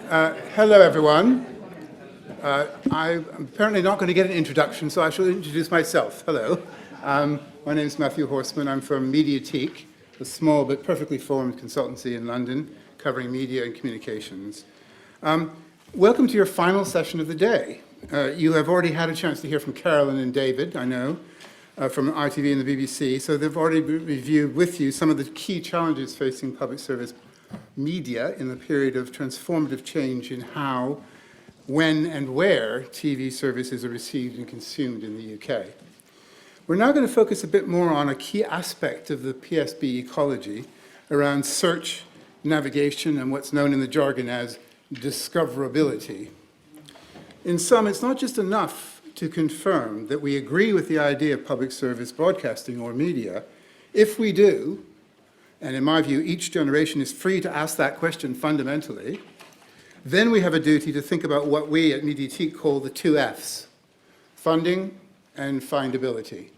Hello, everyone. I'm apparently not going to get an introduction, so I shall introduce myself. Hello. My name is Matthew Horseman. I'm from Mediatique, a small but perfectly formed consultancy in London covering media and communications. Welcome to your final session of the day. You have already had a chance to hear from Carolyn and David, I know, from ITV and the BBC, so they've already reviewed with you some of the key challenges facing public service media in the period of transformative change in how, when, and where TV services are received and consumed in the UK. We're now going to focus a bit more on a key aspect of the PSB ecology around search, navigation, and what's known in the jargon as discoverability. In sum, it's not just enough to confirm that we agree with the idea of public service broadcasting or media. If we do, and in my view, each generation is free to ask that question fundamentally, then we have a duty to think about what we at Mediatique call the two Fs, funding and findability.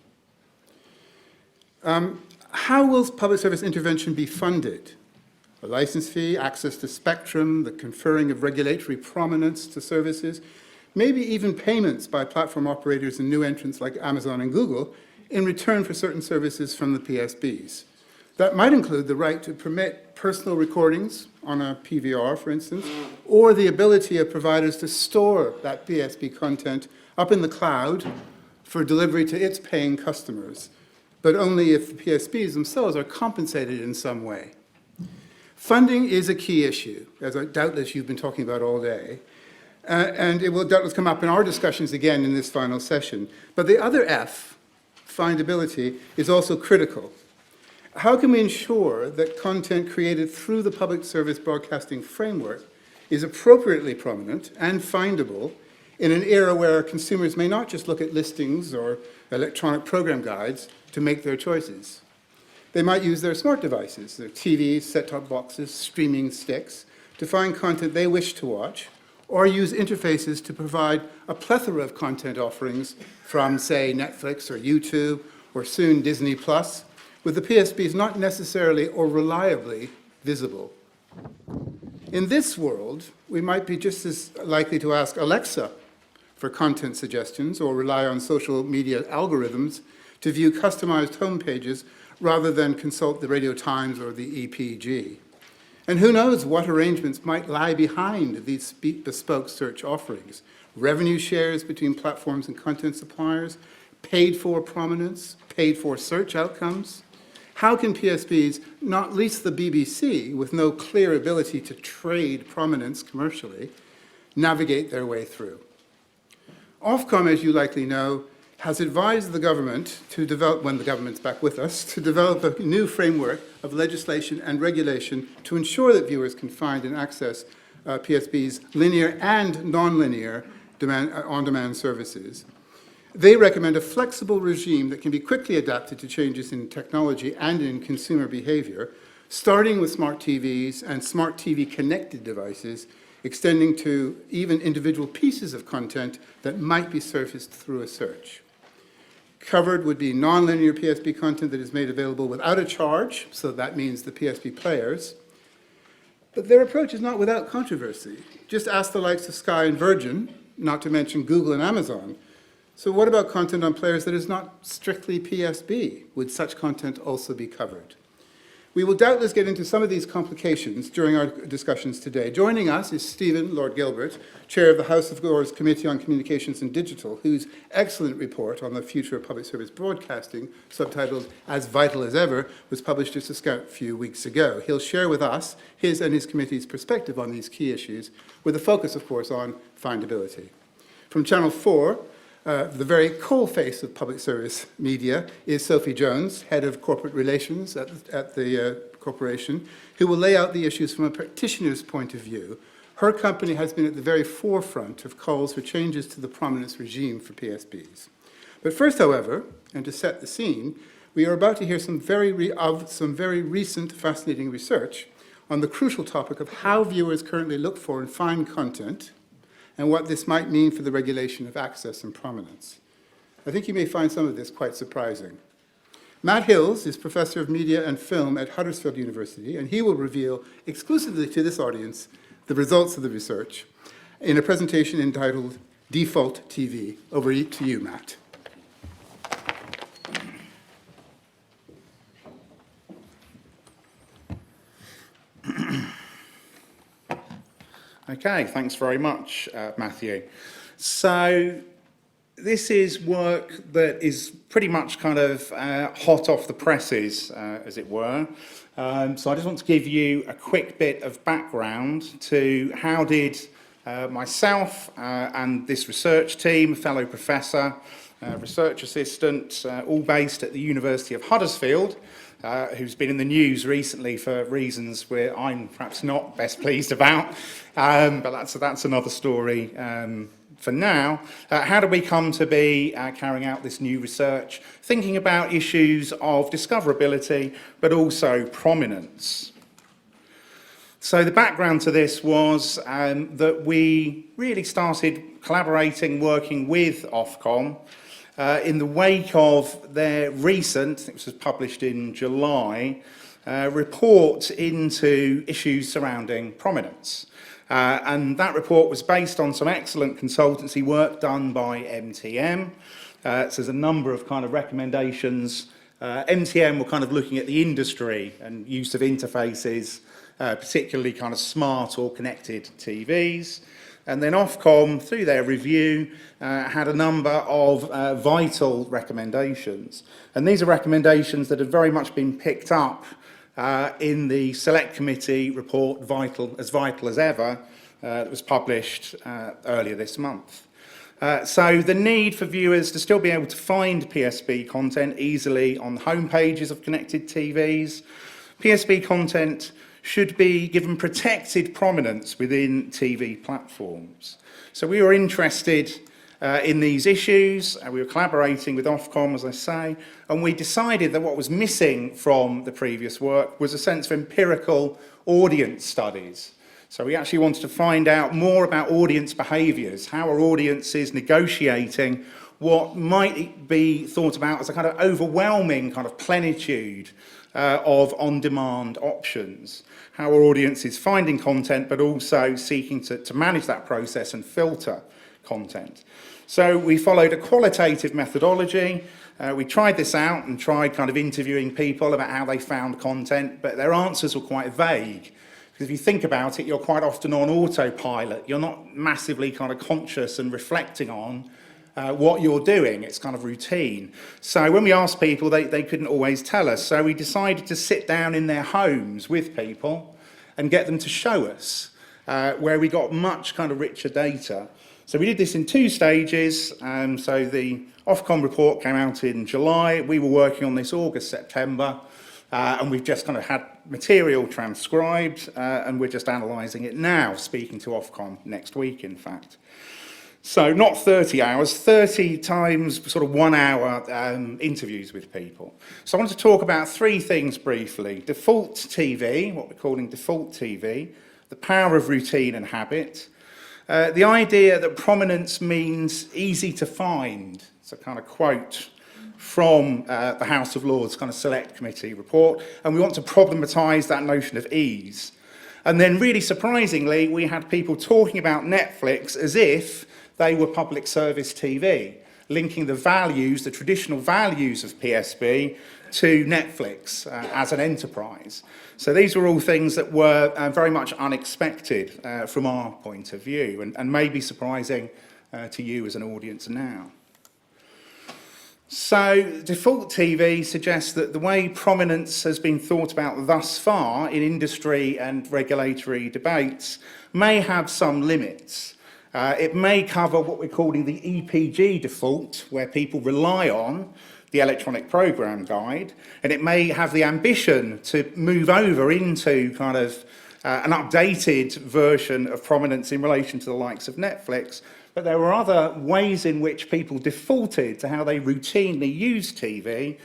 How will public service intervention be funded? A license fee, access to spectrum, the conferring of regulatory prominence to services, maybe even payments by platform operators and new entrants like Amazon and Google in return for certain services from the PSBs. That might include the right to permit personal recordings on a PVR, for instance, or the ability of providers to store that PSB content up in the cloud for delivery to its paying customers, but only if the PSBs themselves are compensated in some way. Funding is a key issue, as doubtless you've been talking about all day, and it will doubtless come up in our discussions again in this final session. But the other F, findability, is also critical. How can we ensure that content created through the public service broadcasting framework is appropriately prominent and findable in an era where consumers may not just look at listings or electronic program guides to make their choices? They might use their smart devices, their TVs, set-top boxes, streaming sticks, to find content they wish to watch, or use interfaces to provide a plethora of content offerings from, say, Netflix or YouTube, or soon Disney+, with the PSBs not necessarily or reliably visible. In this world, we might be just as likely to ask Alexa for content suggestions or rely on social media algorithms to view customized homepages rather than consult the Radio Times or the EPG. And who knows what arrangements might lie behind these bespoke search offerings? Revenue shares between platforms and content suppliers, paid-for prominence, paid-for search outcomes. How can PSBs, not least the BBC, with no clear ability to trade prominence commercially, navigate their way through? Ofcom, as you likely know, has advised the government to develop, when the government's back with us, to develop a new framework of legislation and regulation to ensure that viewers can find and access PSB's linear and non-linear on-demand services. They recommend a flexible regime that can be quickly adapted to changes in technology and in consumer behavior, starting with smart TVs and smart TV connected devices, extending to even individual pieces of content that might be surfaced through a search. Covered would be non-linear PSB content that is made available without a charge, so that means the PSB players. But their approach is not without controversy. Just ask the likes of Sky and Virgin, not to mention Google and Amazon. So what about content on players that is not strictly PSB? Would such content also be covered? We will doubtless get into some of these complications during our discussions today. Joining us is Stephen Lord Gilbert, Chair of the House of Lords Committee on Communications and Digital, whose excellent report on the future of public service broadcasting, subtitled As Vital as Ever, was published just a few weeks ago. He'll share with us his and his committee's perspective on these key issues, with a focus, of course, on findability. From Channel 4, the very coal-face of public service media is Sophie Jones, Head of Corporate Relations at the corporation, who will lay out the issues from a practitioner's point of view. Her company has been at the very forefront of calls for changes to the prominence regime for PSBs. But first, however, and to set the scene, we are about to hear some very recent fascinating research on the crucial topic of how viewers currently look for and find content, and what this might mean for the regulation of access and prominence. I think you may find some of this quite surprising. Matt Hills is Professor of Media and Film at Huddersfield University, and he will reveal exclusively to this audience the results of the research in a presentation entitled Default TV. Over to you, Matt. Okay, thanks very much, Matthew. So this is work that is pretty much kind of hot off the presses, as it were. So I just want to give you a quick bit of background to how did myself and this research team, fellow professor, research assistant, all based at the University of Huddersfield, who's been in the news recently for reasons where I'm perhaps not best pleased about, but that's another story for now. How do we come to be carrying out this new research, thinking about issues of discoverability, but also prominence? So the background to this was that we really started collaborating, working with Ofcom, in the wake of their recent, I think this was published in July, report into issues surrounding prominence. And that report was based on some excellent consultancy work done by MTM. So there's a number of kind of recommendations. MTM were kind of looking at the industry and use of interfaces, particularly kind of smart or connected TVs. And then Ofcom, through their review, had a number of vital recommendations. And these are recommendations that have very much been picked up in the Select Committee report, Vital as Ever, that was published earlier this month. So the need for viewers to still be able to find PSB content easily on the home pages of connected TVs. PSB content should be given protected prominence within TV platforms. So we were interested in these issues, and we were collaborating with Ofcom, as I say, and we decided that what was missing from the previous work was a sense of empirical audience studies. So we actually wanted to find out more about audience behaviours. How are audiences negotiating what might be thought about as a kind of overwhelming kind of plenitude of on-demand options? How are audiences finding content, but also seeking to manage that process and filter content? So we followed a qualitative methodology. We tried this out and tried kind of interviewing people about how they found content, but their answers were quite vague. Because if you think about it, you're quite often on autopilot. You're not massively kind of conscious and reflecting on what you're doing. It's kind of routine. So when we asked people, they couldn't always tell us. So we decided to sit down in their homes with people and get them to show us, where we got much kind of richer data. So we did this in two stages. So the Ofcom report came out in July. We were working on this August, September. And we've just kind of had material transcribed, and we're just analysing it now, speaking to Ofcom next week, in fact. So not 30 hours, 30 times sort of 1 hour interviews with people. So I want to talk about three things briefly. Default TV, what we're calling default TV, the power of routine and habit, the idea that prominence means easy to find. It's a kind of quote from the House of Lords kind of Select Committee report, and we want to problematise that notion of ease. And then really surprisingly, we had people talking about Netflix as if they were public service TV, linking the values, the traditional values of PSB to Netflix as an enterprise. So these were all things that were very much unexpected from our point of view, and may be surprising to you as an audience now. So default TV suggests that the way prominence has been thought about thus far in industry and regulatory debates may have some limits. It may cover what we're calling the EPG default, where people rely on the electronic programme guide, and it may have the ambition to move over into kind of an updated version of prominence in relation to the likes of Netflix. But there were other ways in which people defaulted to how they routinely use TV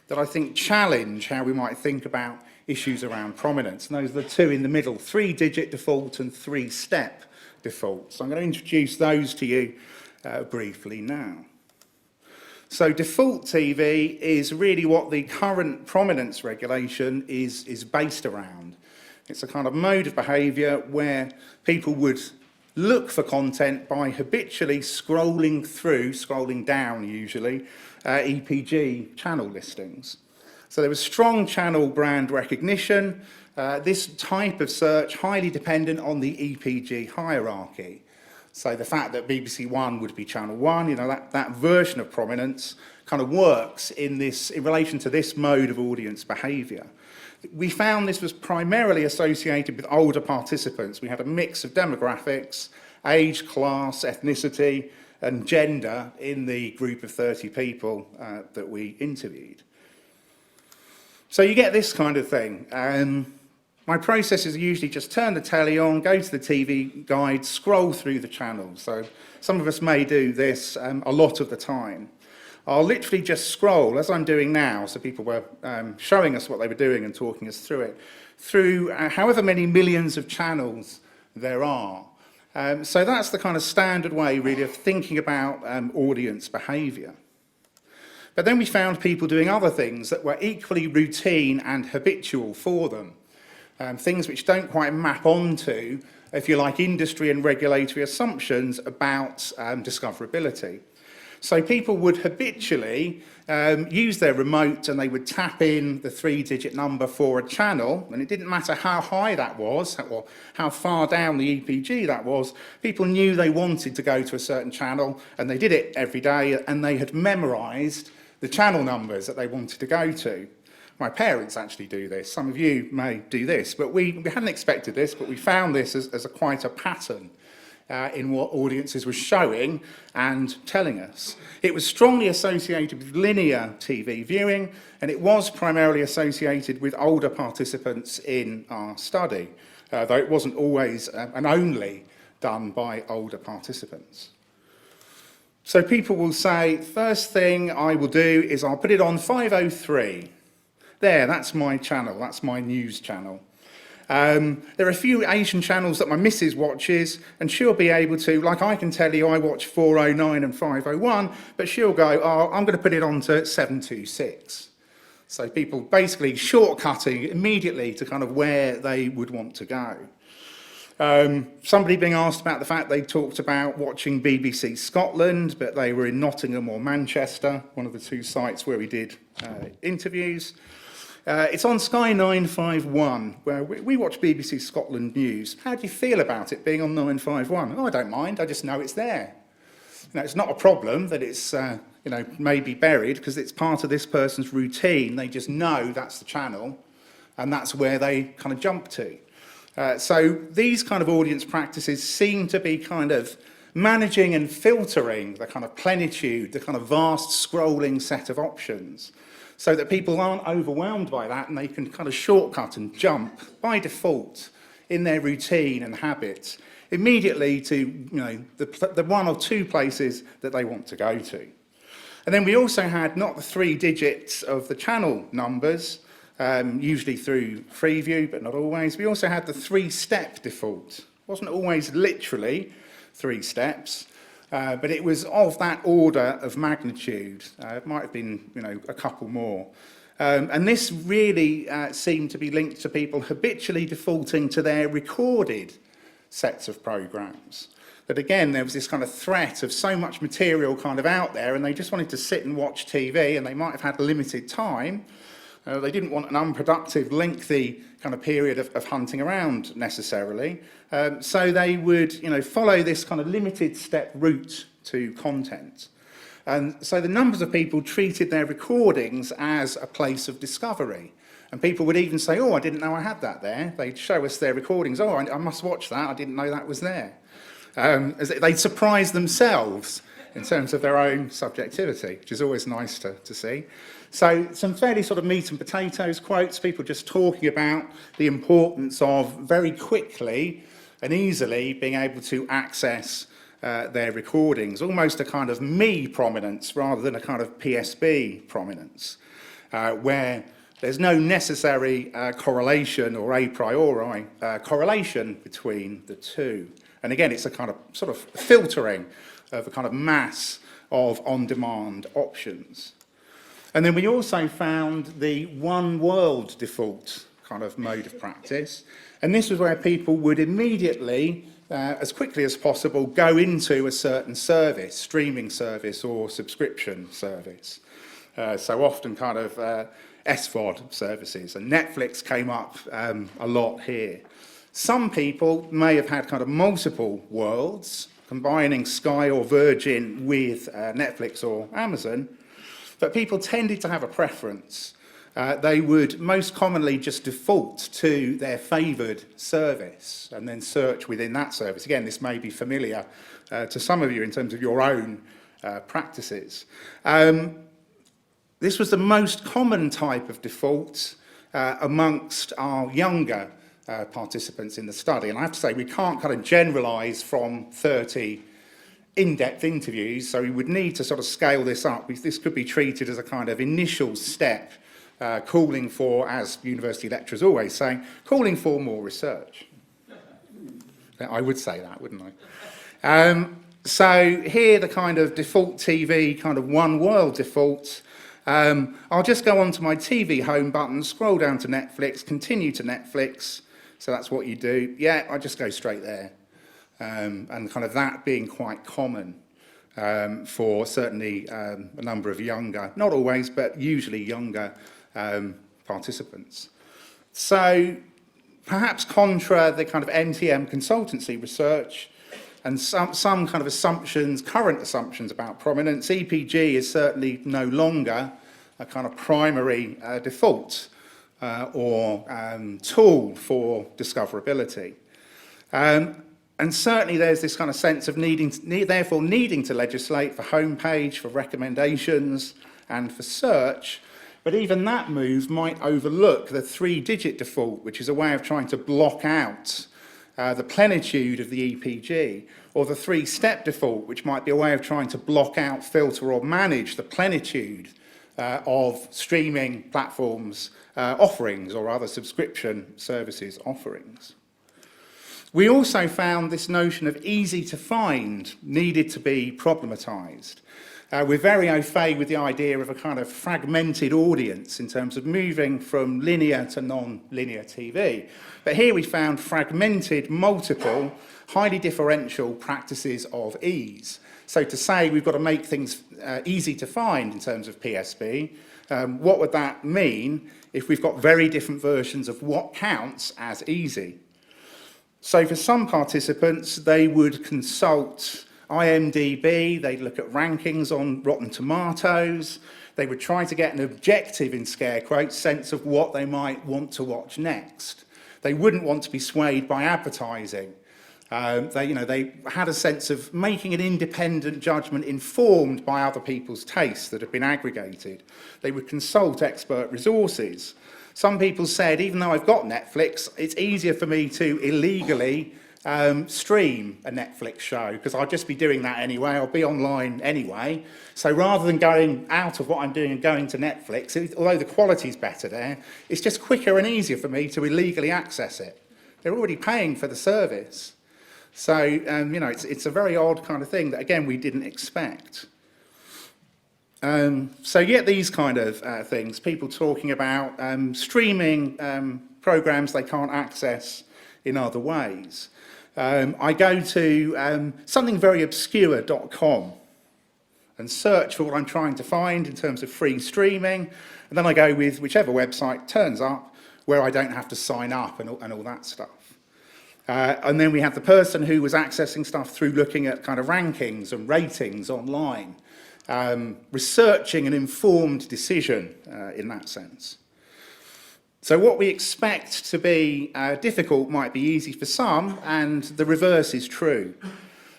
that I think challenge how we might think about issues around prominence. And those are the two in the middle, 3-digit default and 3-step default. So I'm going to introduce those to you briefly now. So default TV is really what the current prominence regulation is based around. It's a kind of mode of behaviour where people would look for content by habitually scrolling down usually, EPG channel listings. So there was strong channel brand recognition. This type of search highly dependent on the EPG hierarchy. So the fact that BBC One would be Channel 1, that version of prominence kind of works in relation to this mode of audience behaviour. We found this was primarily associated with older participants. We had a mix of demographics, age, class, ethnicity, and gender in the group of 30 people that we interviewed. So you get this kind of thing. My process is usually just turn the telly on, go to the TV guide, scroll through the channels. So some of us may do this a lot of the time. I'll literally just scroll, as I'm doing now, so people were showing us what they were doing and talking us through it, through however many millions of channels there are. So that's the kind of standard way, really, of thinking about audience behaviour. But then we found people doing other things that were equally routine and habitual for them. Things which don't quite map onto, if you like, industry and regulatory assumptions about discoverability. So people would habitually use their remote and they would tap in the 3-digit number for a channel, and it didn't matter how high that was or how far down the EPG that was. People knew they wanted to go to a certain channel, and they did it every day, and they had memorised the channel numbers that they wanted to go to. My parents actually do this. Some of you may do this, but we hadn't expected this, but we found this as quite a pattern in what audiences were showing and telling us. It was strongly associated with linear TV viewing, and it was primarily associated with older participants in our study, though it wasn't always and only done by older participants. So people will say, first thing I will do is I'll put it on 503. There, that's my channel, that's my news channel. There are a few Asian channels that my missus watches, and she'll be able to, like I can tell you I watch 409 and 501, but she'll go, oh, I'm going to put it on to 726. So people basically shortcutting immediately to kind of where they would want to go. Somebody being asked about the fact they talked about watching BBC Scotland, but they were in Nottingham or Manchester, one of the two sites where we did interviews. It's on Sky 951, where we watch BBC Scotland News. How do you feel about it being on 951? Oh, I don't mind, I just know it's there. It's not a problem that it's maybe buried, because it's part of this person's routine. They just know that's the channel, and that's where they kind of jump to. So these kind of audience practices seem to be kind of managing and filtering the kind of plenitude, the kind of vast scrolling set of options, so that people aren't overwhelmed by that and they can kind of shortcut and jump by default in their routine and habits immediately to the one or two places that they want to go to. And then we also had not the 3 digits of the channel numbers, usually through Freeview, but not always. We also had the 3-step default. It wasn't always literally 3 steps, but it was of that order of magnitude. It might have been, a couple more. And this really seemed to be linked to people habitually defaulting to their recorded sets of programmes. That again, there was this kind of threat of so much material kind of out there, and they just wanted to sit and watch TV, and they might have had limited time. They didn't want an unproductive, lengthy kind of period of hunting around necessarily. So they would, follow this kind of limited step route to content. And so the numbers of people treated their recordings as a place of discovery. And people would even say, oh, I didn't know I had that there. They'd show us their recordings. Oh, I must watch that. I didn't know that was there. They'd surprise themselves in terms of their own subjectivity, which is always nice to see. So some fairly sort of meat and potatoes quotes, people just talking about the importance of very quickly and easily being able to access their recordings, almost a kind of me prominence rather than a kind of PSB prominence, where there's no necessary correlation or a priori correlation between the two. And again, it's a kind of sort of filtering of a kind of mass of on-demand options. And then we also found the Oneworld default kind of mode of practice. And this was where people would immediately, as quickly as possible, go into a certain service, streaming service or subscription service. So often kind of SVOD services, and Netflix came up a lot here. Some people may have had kind of multiple worlds, combining Sky or Virgin with Netflix or Amazon, but people tended to have a preference. They would most commonly just default to their favoured service and then search within that service. Again, this may be familiar to some of you in terms of your own practices. This was the most common type of default amongst our younger participants in the study. And I have to say, we can't kind of generalise from 30 in-depth interviews, so we would need to sort of scale this up. This could be treated as a kind of initial step, calling for, as university lecturers always say, calling for more research. I would say that, wouldn't I? So here, the kind of default TV, kind of Oneworld default. I'll just go on to my TV home button, scroll down to Netflix, continue to Netflix. So that's what you do. Yeah, I just go straight there. And kind of that being quite common for certainly a number of younger, not always, but usually younger participants. So perhaps contra the kind of NTM consultancy research and some kind of assumptions, current assumptions about prominence, EPG is certainly no longer a kind of primary default or tool for discoverability. And certainly there's this kind of sense of therefore needing to legislate for homepage, for recommendations, and for search. But even that move might overlook the 3-digit default, which is a way of trying to block out the plenitude of the EPG, or the 3-step default, which might be a way of trying to block out, filter, or manage the plenitude of streaming platforms offerings or other subscription services offerings. We also found this notion of easy to find needed to be problematised. We're very au fait with the idea of a kind of fragmented audience in terms of moving from linear to non-linear TV. But here we found fragmented, multiple, highly differential practices of ease. So to say we've got to make things easy to find in terms of PSB, what would that mean if we've got very different versions of what counts as easy? So for some participants, they would consult IMDb, they'd look at rankings on Rotten Tomatoes, they would try to get an objective, in scare quotes, sense of what they might want to watch next. They wouldn't want to be swayed by advertising. They had a sense of making an independent judgment informed by other people's tastes that have been aggregated. They would consult expert resources. Some people said, even though I've got Netflix, it's easier for me to illegally stream a Netflix show, because I'll just be doing that anyway, I'll be online anyway. So rather than going out of what I'm doing and going to Netflix, although the quality's better there, it's just quicker and easier for me to illegally access it. They're already paying for the service. So, it's a very odd kind of thing that, again, we didn't expect. So you get these kind of things, people talking about streaming programs they can't access in other ways. I go to somethingveryobscure.com and search for what I'm trying to find in terms of free streaming, and then I go with whichever website turns up where I don't have to sign up and all that stuff. And then we have the person who was accessing stuff through looking at kind of rankings and ratings online, researching an informed decision in that sense. So what we expect to be difficult might be easy for some, and the reverse is true.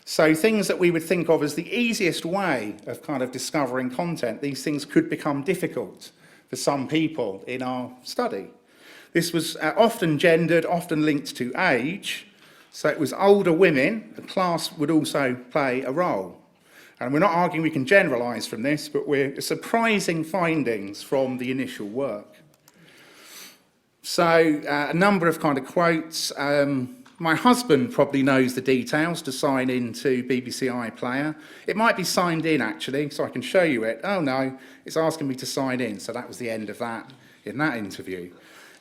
So things that we would think of as the easiest way of kind of discovering content, these things could become difficult for some people in our study. This was often gendered, often linked to age. So it was older women. The class would also play a role. And we're not arguing we can generalise from this, but we're surprising findings from the initial work. So a number of kind of quotes. My husband probably knows the details to sign into BBC iPlayer. It might be signed in, actually, so I can show you it. Oh, no, it's asking me to sign in. So that was the end of that in that interview.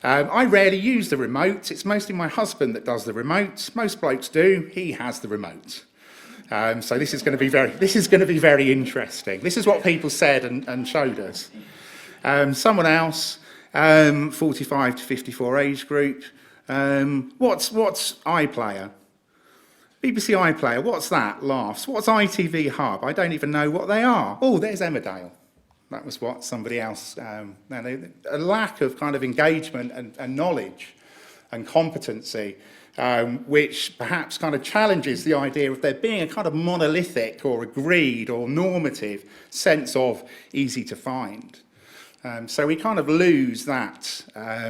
I rarely use the remote. It's mostly my husband that does the remote. Most blokes do. He has the remote. So this is going to be very interesting. This is what people said and showed us. Someone else, 45 to 54 age group. What's iPlayer? BBC iPlayer, what's that? Laughs. What's ITV Hub? I don't even know what they are. Oh, there's Emmerdale. That was what somebody else, a lack of kind of engagement and knowledge and competency, which perhaps kind of challenges the idea of there being a kind of monolithic or agreed or normative sense of easy to find. So we kind of lose that,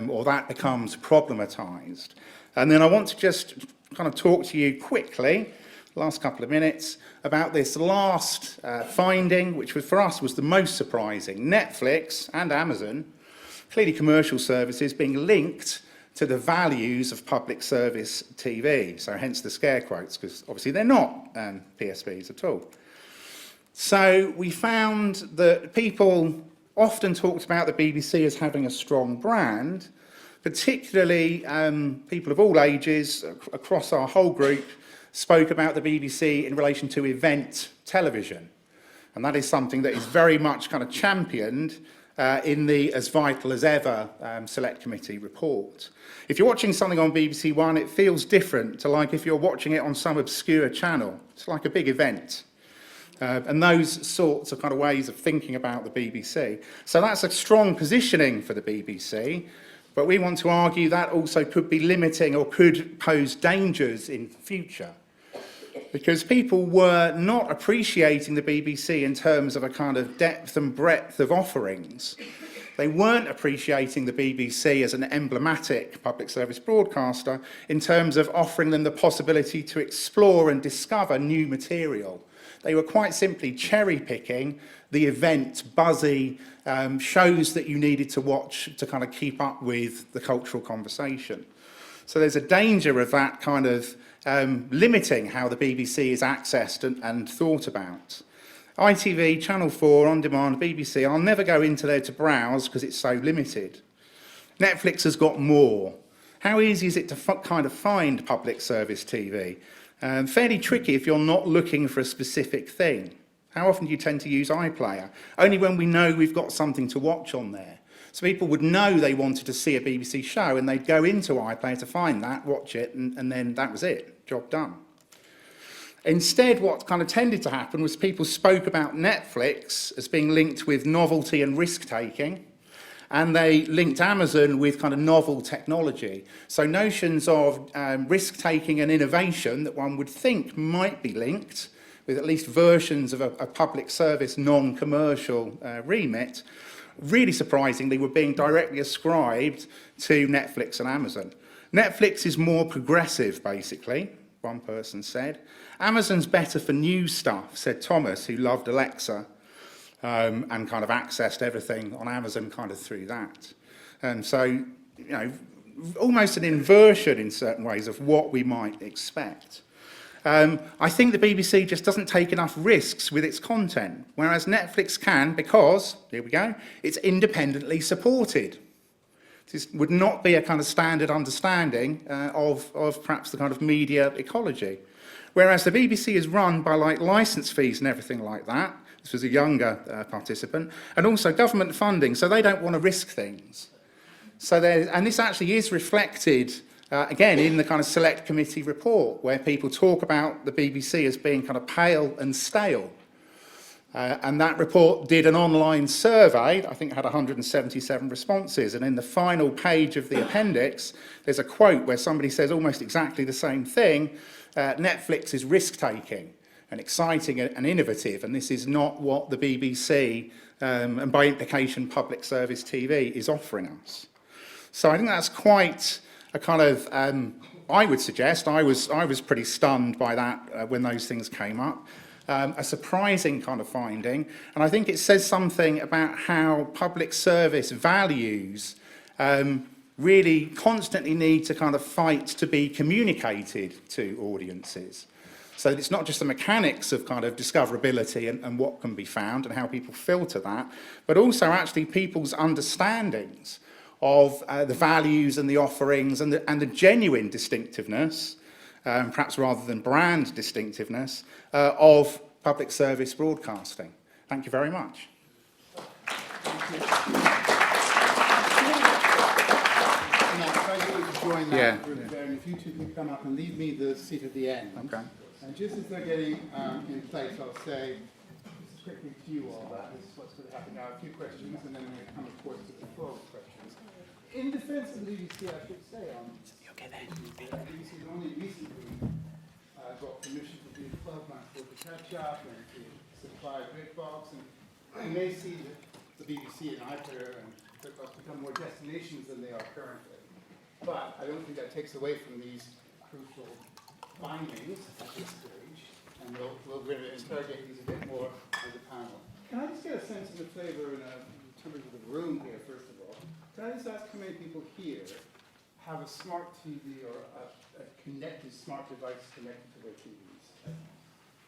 or that becomes problematized. And then I want to just kind of talk to you quickly, last couple of minutes, about this last finding, which for us was the most surprising. Netflix and Amazon, clearly commercial services, being linked to the values of public service TV. So hence the scare quotes, because obviously they're not PSBs at all. So we found that people often talked about the BBC as having a strong brand, particularly people of all ages across our whole group spoke about the BBC in relation to event television. And that is something that is very much kind of championed in the As Vital as Ever Select Committee report. If you're watching something on BBC One, it feels different to like if you're watching it on some obscure channel. It's like a big event. And those sorts of kind of ways of thinking about the BBC. So that's a strong positioning for the BBC. But we want to argue that also could be limiting or could pose dangers in future. Because people were not appreciating the BBC in terms of a kind of depth and breadth of offerings. They weren't appreciating the BBC as an emblematic public service broadcaster in terms of offering them the possibility to explore and discover new material. They were quite simply cherry-picking the event, buzzy shows that you needed to watch to kind of keep up with the cultural conversation. So there's a danger of that kind of limiting how the BBC is accessed and thought about. ITV, Channel 4, On Demand, BBC, I'll never go into there to browse because it's so limited. Netflix has got more. How easy is it to kind of find public service TV? Fairly tricky if you're not looking for a specific thing. How often do you tend to use iPlayer? Only when we know we've got something to watch on there. So people would know they wanted to see a BBC show and they'd go into iPlayer to find that, watch it, and then that was it, job done. Instead, what kind of tended to happen was people spoke about Netflix as being linked with novelty and risk-taking, and they linked Amazon with kind of novel technology. So notions of risk-taking and innovation that one would think might be linked with at least versions of a public service non-commercial remit, really surprisingly were being directly ascribed to Netflix and Amazon. Netflix is more progressive, basically, one person said. Amazon's better for new stuff, said Thomas, who loved Alexa. And kind of accessed everything on Amazon kind of through that. And so, you know, almost an inversion in certain ways of what we might expect. I think the BBC just doesn't take enough risks with its content, whereas Netflix can because, here we go, it's independently supported. This would not be a kind of standard understanding of perhaps the kind of media ecology. Whereas the BBC is run by like licence fees and everything like that. This was a younger participant, and also government funding, so they don't want to risk things. So and this actually is reflected, again, in the kind of select committee report, where people talk about the BBC as being kind of pale and stale. And that report did an online survey, I think had 177 responses, and in the final page of the appendix, there's a quote where somebody says almost exactly the same thing, Netflix is risk-taking and exciting and innovative, and this is not what the BBC, and by implication public service TV, is offering us. So I think that's quite a kind of, I would suggest, I was pretty stunned by that when those things came up. A surprising kind of finding, and I think it says something about how public service values really constantly need to kind of fight to be communicated to audiences. So it's not just the mechanics of kind of discoverability and what can be found and how people filter that, but also actually people's understandings of the values and the offerings and the genuine distinctiveness, perhaps rather than brand distinctiveness, of public service broadcasting. Thank you very much. Join that group there, and if you two can come up and leave me the seat at the end. Okay. And just as they're getting in place, I'll say, just quickly to you all, this is what's going to happen now. A few questions, and then we're going to come, of course, to the floor of questions. In defense of the BBC, I should say, the BBC has only recently got permission to do 12 months worth of catch-up and to supply a big box, and you may see that the BBC and iPlayer and BritBox become more destinations than they are currently. But I don't think that takes away from these crucial findings at this stage, and we're going to interrogate these a bit more as a panel. Can I just get a sense of the flavour in terms of the room here, first of all? Can I just ask how many people here have a smart TV or a connected smart device connected to their TVs?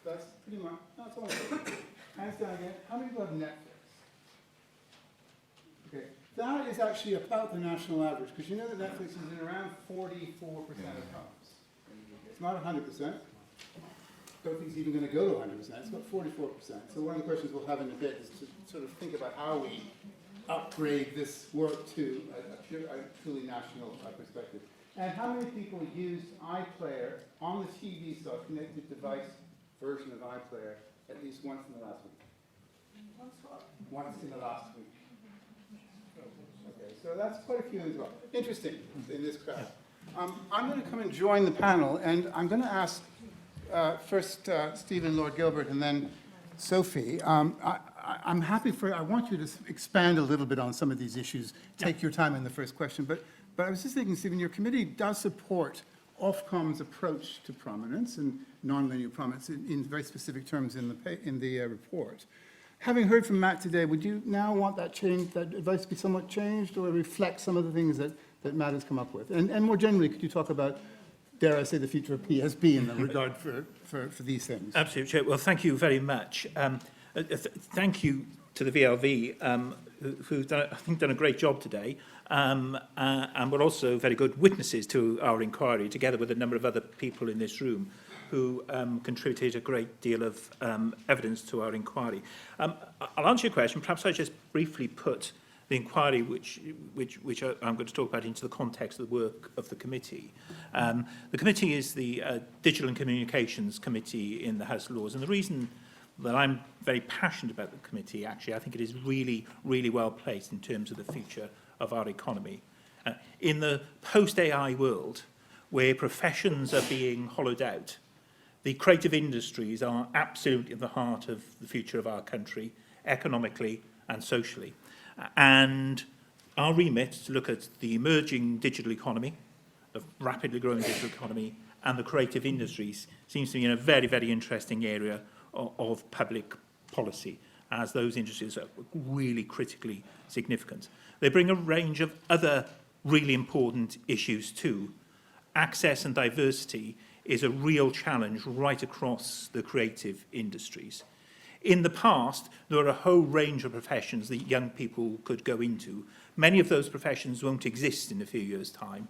That's pretty much, that's all. Hands down again. How many people have Netflix? Okay. That is actually about the national average, because you know that Netflix is in around 44% of homes. It's not 100%. Don't think it's even going to go to 100%. It's about 44%. So one of the questions we'll have in a bit is to sort of think about how we upgrade this work to a truly national perspective. And how many people used iPlayer on the TV, so a connected device version of iPlayer, at least once in the last week? Once in the last week. Okay, so that's quite a few as well. Interesting in this crowd. I'm going to come and join the panel, and I'm going to ask first Stephen, Lord Gilbert, and then Sophie. I'm happy for, I want you to expand a little bit on some of these issues. Take your time in the first question. But I was just thinking, Stephen, your committee does support Ofcom's approach to prominence and non-linear prominence in very specific terms in the report. Having heard from Matt today, would you now want that change, that advice to be somewhat changed, or reflect some of the things that Matt has come up with? And more generally, could you talk about, dare I say, the future of PSB in regard for these things? Absolutely, Chair. Well, thank you very much. Thank you to the VLV, who've done, I think, done a great job today, and were also very good witnesses to our inquiry, together with a number of other people in this room who contributed a great deal of evidence to our inquiry. I'll answer your question. Perhaps I just briefly put the inquiry, which I'm going to talk about, into the context of the work of the committee. The committee is the Digital and Communications Committee in the House of Lords, and the reason that I'm very passionate about the committee, actually, I think it is really, really well placed in terms of the future of our economy. In the post-AI world, where professions are being hollowed out, the creative industries are absolutely at the heart of the future of our country, economically and socially. And our remit to look at the emerging digital economy, the rapidly growing digital economy, and the creative industries seems to be in a very, very interesting area of public policy, as those industries are really critically significant. They bring a range of other really important issues too. Access and diversity is a real challenge right across the creative industries. In the past, there were a whole range of professions that young people could go into. Many of those professions won't exist in a few years' time,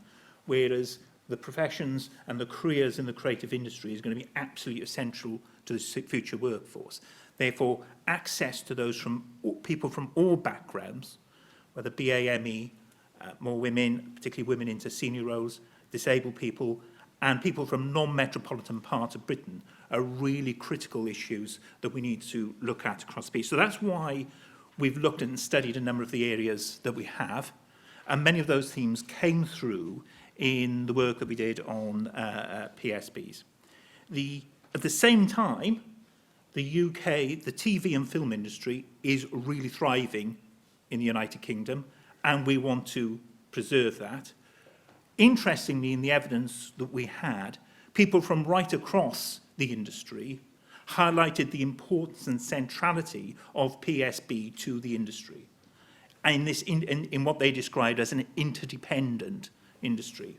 whereas the professions and the careers in the creative industry is going to be absolutely essential to the future workforce. Therefore, access to those from people from all backgrounds, whether BAME, more women, particularly women into senior roles, disabled people, and people from non-metropolitan parts of Britain, are really critical issues that we need to look at across the piece. So that's why we've looked and studied a number of the areas that we have, and many of those themes came through in the work that we did on PSBs. At the same time, the UK, the TV and film industry is really thriving in the United Kingdom, and we want to preserve that. Interestingly, in the evidence that we had, people from right across the industry highlighted the importance and centrality of PSB to the industry, and in what they described as an interdependent industry.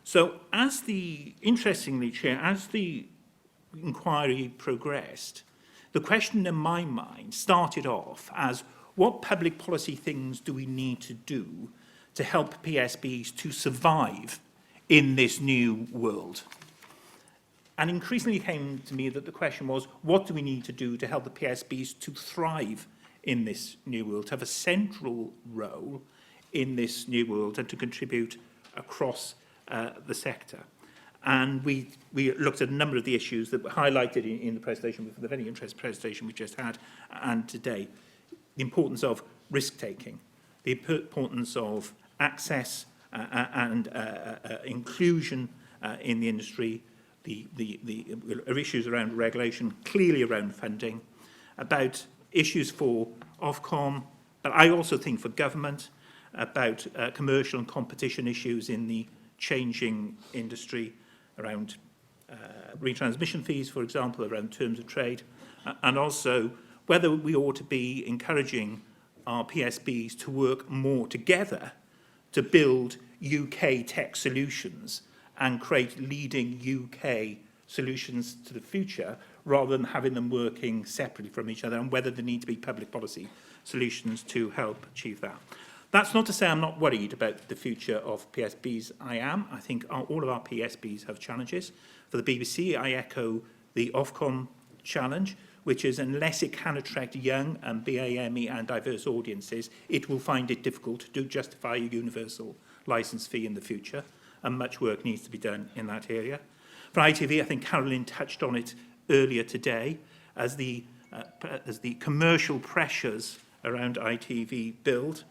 So interestingly, Chair, as the inquiry progressed, the question in my mind started off as, what public policy things do we need to do to help PSBs to survive in this new world. And increasingly came to me that the question was, what do we need to do to help the PSBs to thrive in this new world, to have a central role in this new world and to contribute across the sector? And we looked at a number of the issues that were highlighted in the presentation, the very interesting presentation we just had, and today. The importance of risk-taking, the importance of access and inclusion in the industry, the issues around regulation, clearly around funding, about issues for Ofcom, but I also think for government, about commercial and competition issues in the changing industry, around retransmission fees, for example, around terms of trade, and also whether we ought to be encouraging our PSBs to work more together to build UK tech solutions and create leading UK solutions to the future, rather than having them working separately from each other, and whether there need to be public policy solutions to help achieve that. That's not to say I'm not worried about the future of PSBs. I am. I think all of our PSBs have challenges. For the BBC, I echo the Ofcom challenge, which is unless it can attract young and BAME and diverse audiences, it will find it difficult to justify a universal licence fee in the future, and much work needs to be done in that area. For ITV, I think Caroline touched on it earlier today, as the commercial pressures around ITV build,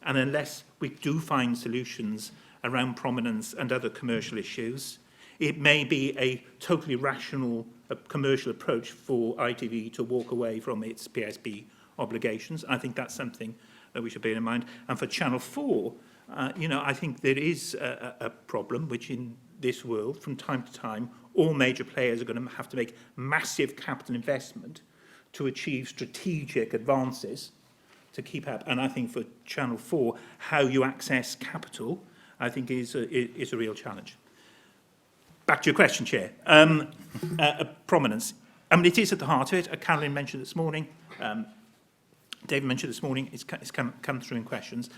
and unless we do find solutions around prominence and other commercial issues, it may be a totally rational commercial approach for ITV to walk away from its PSB obligations. I think that's something that we should bear in mind. And for Channel 4, I think there is a problem, which in this world, from time to time, all major players are going to have to make massive capital investment to achieve strategic advances to keep up. And I think for Channel 4, how you access capital, I think is a real challenge. Back to your question, Chair. Prominence. I mean, it is at the heart of it. Caroline mentioned this morning, David mentioned this morning, it's come through in questions.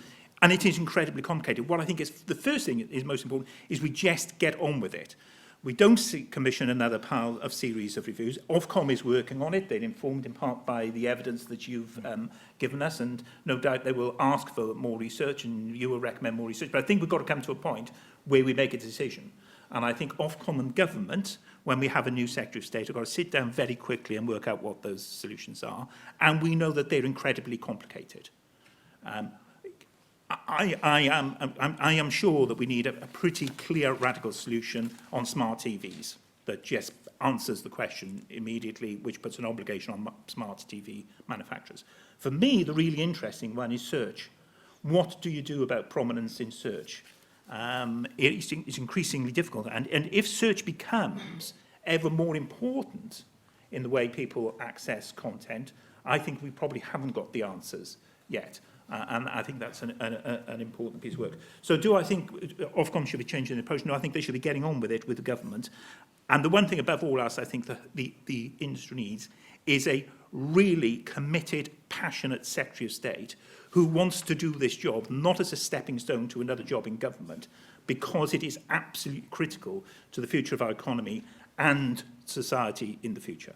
And it is incredibly complicated. What I think is the first thing is most important is we just get on with it. We don't commission another pile of series of reviews. Ofcom is working on it. They're informed in part by the evidence that you've given us, and no doubt they will ask for more research, and you will recommend more research. But I think we've got to come to a point where we make a decision. And I think Ofcom and government, when we have a new Secretary of State, have got to sit down very quickly and work out what those solutions are. And we know that they're incredibly complicated. I am sure that we need a pretty clear, radical solution on smart TVs that just answers the question immediately, which puts an obligation on smart TV manufacturers. For me, the really interesting one is search. What do you do about prominence in search? It's increasingly difficult. And if search becomes ever more important in the way people access content, I think we probably haven't got the answers yet. And I think that's an important piece of work. So do I think Ofcom should be changing the approach? No, I think they should be getting on with it with the government. And the one thing above all else I think that the industry needs is a really committed, passionate Secretary of State who wants to do this job, not as a stepping stone to another job in government, because it is absolutely critical to the future of our economy and society in the future.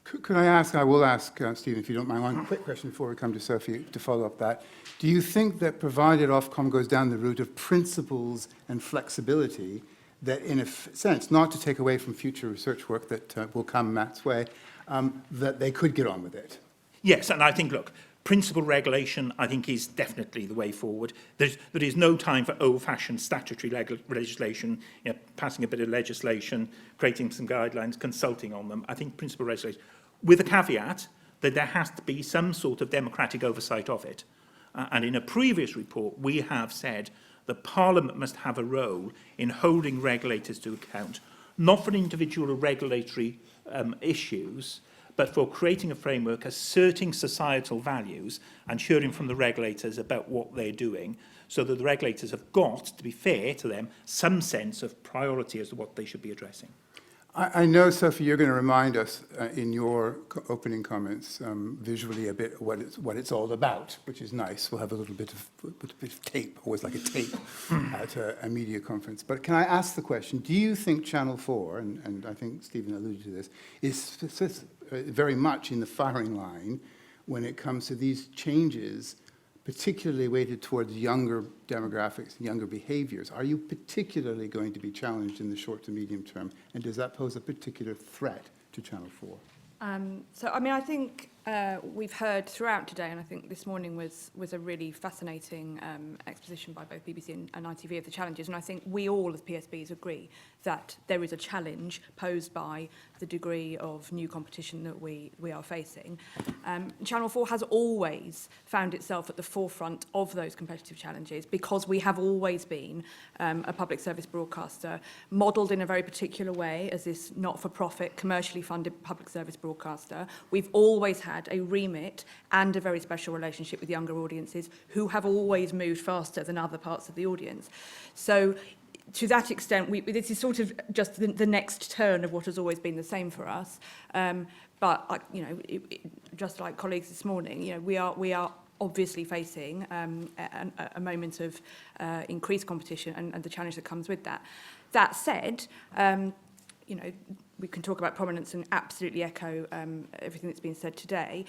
Could I ask, I will ask, Stephen, if you don't mind, one quick question before we come to Sophie to follow up that. Do you think that provided Ofcom goes down the route of principles and flexibility, that in a sense, not to take away from future research work that will come Matt's way, that they could get on with it? Yes, and I think, look, principle regulation, I think, is definitely the way forward. There is no time for old-fashioned statutory legislation, passing a bit of legislation, creating some guidelines, consulting on them. I think principle regulation, with a caveat that there has to be some sort of democratic oversight of it. And in a previous report, we have said that Parliament must have a role in holding regulators to account, not for individual regulatory issues, but for creating a framework, asserting societal values and hearing from the regulators about what they're doing, so that the regulators have got, to be fair to them, some sense of priority as to what they should be addressing. I know, Sophie, you're going to remind us in your opening comments visually a bit what it's all about, which is nice. We'll have a little bit of tape, always like a tape, at a media conference. But can I ask the question, do you think Channel 4, and I think Stephen alluded to this, is very much in the firing line when it comes to these changes, particularly weighted towards younger demographics and younger behaviors? Are you particularly going to be challenged in the short to medium term? And does that pose a particular threat to Channel 4? I think we've heard throughout today, and I think this morning was a really fascinating exposition by both BBC and ITV of the challenges. And I think we all as PSBs agree that there is a challenge posed by the degree of new competition that we are facing. Channel 4 has always found itself at the forefront of those competitive challenges because we have always been a public service broadcaster, modelled in a very particular way as this not-for-profit, commercially funded public service broadcaster. We've always had a remit and a very special relationship with younger audiences who have always moved faster than other parts of the audience. So to that extent, this is sort of just the next turn of what has always been the same for us. But just like colleagues this morning, we are obviously facing a moment of increased competition and the challenge that comes with that. That said, we can talk about prominence and absolutely echo everything that's been said today.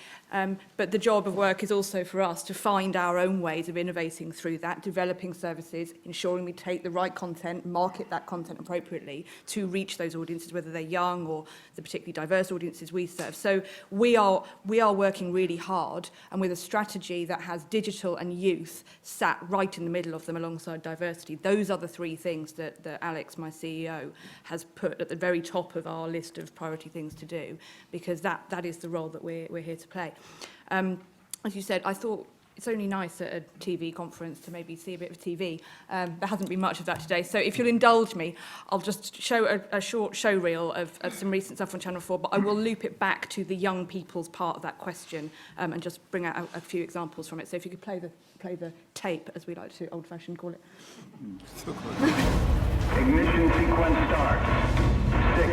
But the job of work is also for us to find our own ways of innovating through that, developing services, ensuring we take the right content, market that content appropriately to reach those audiences, whether they're young or the particularly diverse audiences we serve. So we are working really hard and with a strategy that has digital and youth sat right in the middle of them alongside diversity. Those are the three things that Alex, my CEO, has put at the very top of our list of priority things to do, because that is the role that we're here to play. As you said, I thought it's only nice at a TV conference to maybe see a bit of TV. There hasn't been much of that today, so if you'll indulge me, I'll just show a short show reel of some recent stuff on Channel 4, but I will loop it back to the young people's part of that question and just bring out a few examples from it. So if you could play the tape, as we like to old-fashioned call it. So cool. Ignition sequence starts. 6,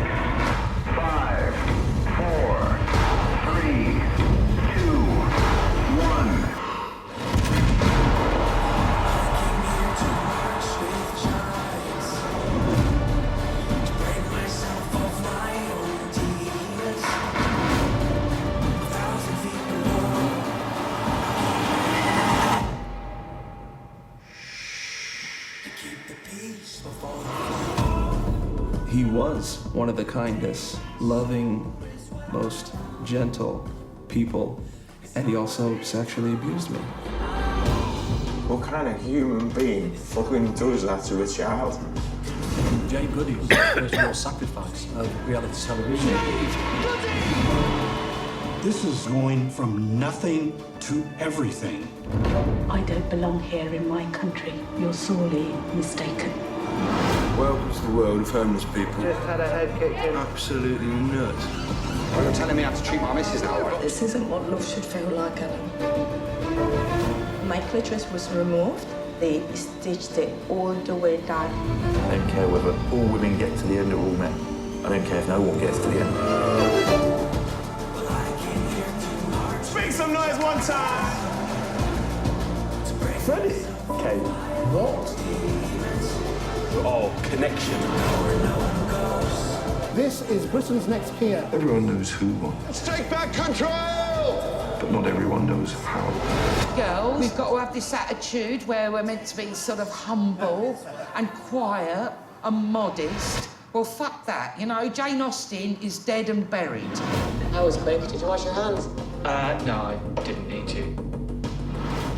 5, 4, 3, 2, 1. He was one of the kindest, loving, most gentle people, and he also sexually abused me. What kind of human being fucking does that to a child? Jay Goody was the first real sacrifice of reality television. This is going from nothing to everything. I don't belong here in my country. You're sorely mistaken. Welcome to the world of homeless people. Just had a head kicked in. Absolutely nuts. Well, you're telling me how to treat my missus now, right? This isn't what love should feel like, Alan. My clitoris was removed. They stitched it all the way down. I don't care whether all women get to the end or all men. I don't care if no one gets to the end. Make some noise one time. Freddie. Okay. What? Oh, connection. This is Britain's next peer. Everyone knows who won, Let's take back control. but not everyone knows how. Girls, we've got to have this attitude where we're meant to be sort of humble and quiet and modest. Well, fuck that, Jane Austen is dead and buried. That was quick. Did you wash your hands? No, I didn't need to.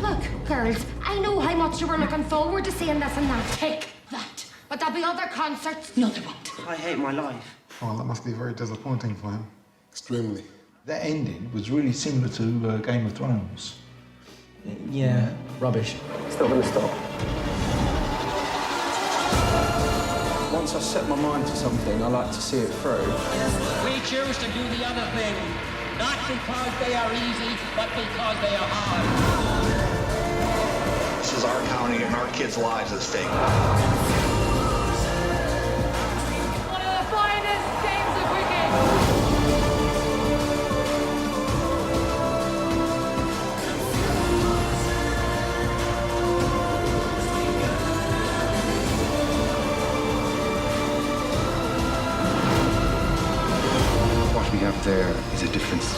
Look, girls, I know how much you were looking forward to seeing this and that. Take that. But there'll be other concerts. No, there won't. I hate my life. Well, that must be very disappointing for him. Extremely. That ending was really similar to Game of Thrones. Yeah, rubbish. It's not going to stop. Once I set my mind to something, I like to see it through. We choose to do the other thing, not because they are easy, but because they are hard. This is our county and our kids' lives at stake. One of the finest games have there is a difference.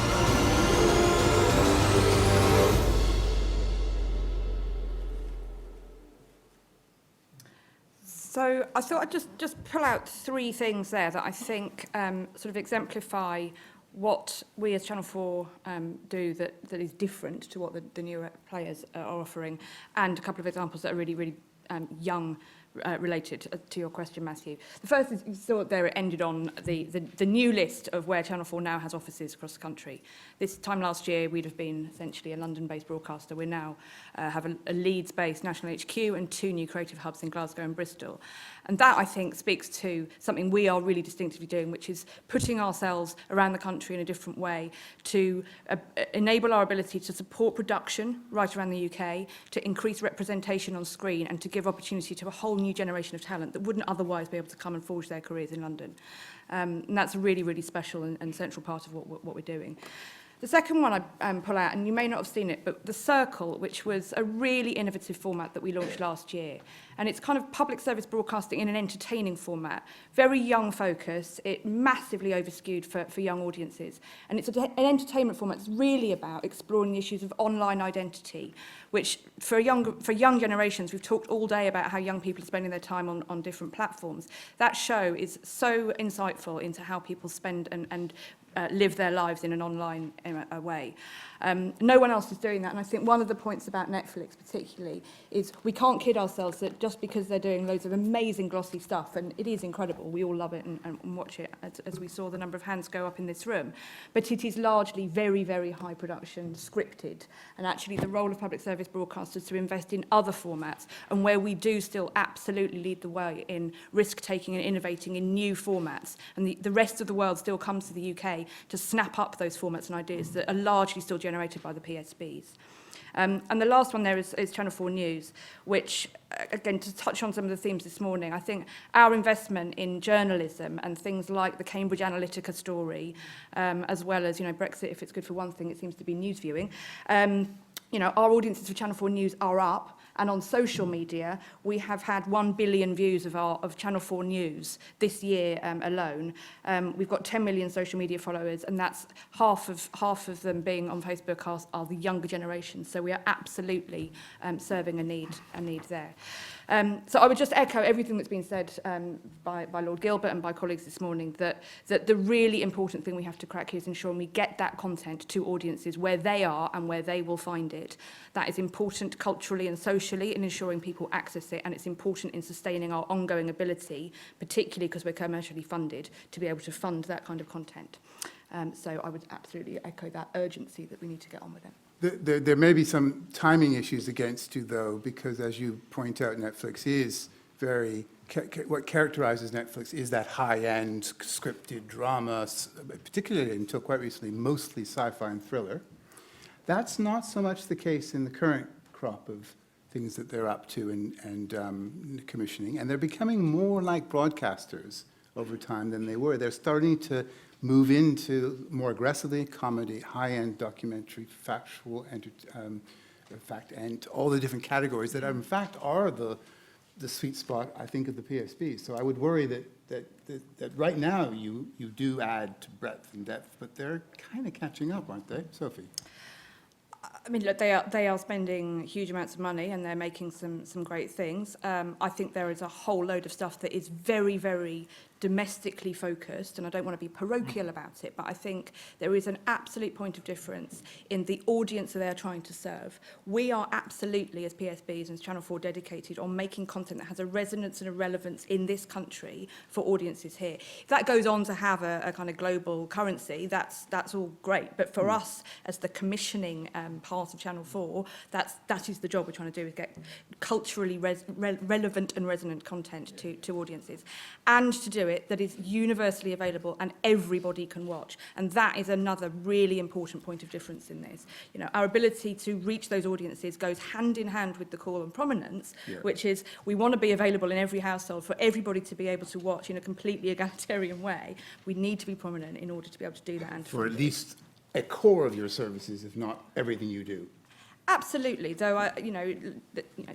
So I thought I'd just pull out three things there that I think sort of exemplify what we as Channel 4 do that is different to what the newer players are offering, and a couple of examples that are really young related to your question, Matthew. The first is, you saw there it ended on the new list of where Channel 4 now has offices across the country. This time last year, we'd have been essentially a London-based broadcaster. We now have a Leeds-based national HQ and 2 new creative hubs in Glasgow and Bristol. And that, I think, speaks to something we are really distinctively doing, which is putting ourselves around the country in a different way to enable our ability to support production right around the UK, to increase representation on screen, and to give opportunity to a whole new generation of talent that wouldn't otherwise be able to come and forge their careers in London. And that's a really special and central part of what we're doing. The second one I pull out, and you may not have seen it, but The Circle, which was a really innovative format that we launched last year. And it's kind of public service broadcasting in an entertaining format. Very young focus, it massively overskewed for young audiences. And it's an entertainment format that's really about exploring the issues of online identity, which for young generations, we've talked all day about how young people are spending their time on different platforms. That show is so insightful into how people spend and live their lives in an online way. No one else is doing that, and I think one of the points about Netflix particularly is we can't kid ourselves that just because they're doing loads of amazing glossy stuff, and it is incredible, we all love it and watch it, as we saw the number of hands go up in this room, but it is largely very high production, scripted, and actually the role of public service broadcasters to invest in other formats, and where we do still absolutely lead the way in risk-taking and innovating in new formats, and the rest of the world still comes to the UK to snap up those formats and ideas that are largely still generated by the PSBs. And the last one there is Channel 4 News, which, again, to touch on some of the themes this morning, I think our investment in journalism and things like the Cambridge Analytica story, as well as, Brexit, if it's good for one thing, it seems to be news viewing. Our audiences for Channel 4 News are up. And on social media, we have had 1 billion views of Channel 4 News this year alone. We've got 10 million social media followers, and that's half of them being on Facebook are the younger generation. So we are absolutely serving a need there. So I would just echo everything that's been said by Lord Gilbert and by colleagues this morning, that the really important thing we have to crack here is ensuring we get that content to audiences where they are and where they will find it. That is important culturally and socially in ensuring people access it, and it's important in sustaining our ongoing ability, particularly because we're commercially funded, to be able to fund that kind of content. So I would absolutely echo that urgency that we need to get on with it. There may be some timing issues against you, though, because as you point out, Netflix is what characterizes Netflix is that high-end scripted drama, particularly until quite recently, mostly sci-fi and thriller. That's not so much the case in the current crop of things that they're up to and commissioning, and they're becoming more like broadcasters over time than they were. They're starting to move into more aggressively comedy, high-end documentary, factual, fact, and all the different categories that in fact are the sweet spot, I think, of the PSB. So I would worry that right now you do add to breadth and depth, but they're kind of catching up, aren't they, Sophie? I mean, look, they are spending huge amounts of money and they're making some great things. I think there is a whole load of stuff that is very domestically focused, and I don't want to be parochial about it, but I think there is an absolute point of difference in the audience that they are trying to serve. We are absolutely, as PSBs and Channel 4, dedicated on making content that has a resonance and a relevance in this country for audiences here. If that goes on to have a kind of global currency, that's all great. But for us, as the commissioning part of Channel 4, that is the job we're trying to do, is get culturally relevant and resonant content to audiences, and to do it that is universally available and everybody can watch. And that is another really important point of difference in this. Our ability to reach those audiences goes hand in hand with the call on prominence, which is we want to be available in every household for everybody to be able to watch in a completely egalitarian way. We need to be prominent in order to be able to do that. And for at least a core of your services, if not everything you do. Absolutely, though